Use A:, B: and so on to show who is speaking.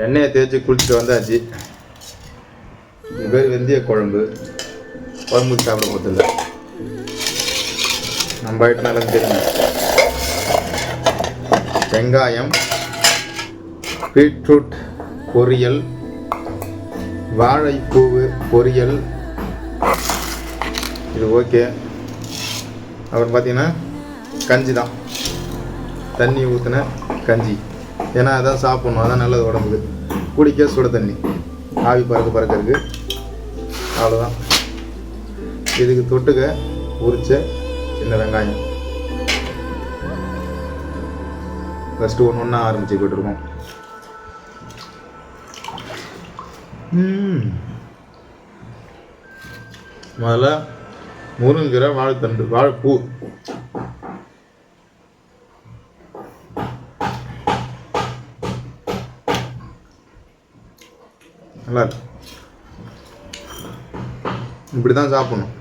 A: எண்ணெயை தேய்ச்சி குளிச்சுட்டு வந்தாச்சு. இது பேர் வெந்தய குழம்பு. குழம்புக்கு சாப்பிட போதில்லை, நம்ம வீட்டு நல்லா தெரியும். வெங்காயம், பீட்ரூட் பொரியல், வாழைப்பூவு பொரியல், இது ஓகே. அப்புறம் பார்த்தீங்கன்னா கஞ்சி தான், தண்ணி ஊற்றின கஞ்சி. ஏன்னா அதான் சாப்பிட்ணும், அதான் நல்லது உடம்புக்கு. குடிக்க சுட தண்ணி, ஆவி பறக்கிறதுக்கு. அவ்வளோதான். இதுக்கு தொட்டுக்க உரிச்ச சின்ன வெங்காயம். ஃபஸ்ட்டு ஒன்று ஒன்றா ஆரம்பிச்சுக்கிட்டு இருக்கோம். முதல்ல முருங்கீரை, வாழைத்தண்டு, வாழைப்பூ. நல்லா இருக்கு. இப்படி தான் சாப்பிடணும்.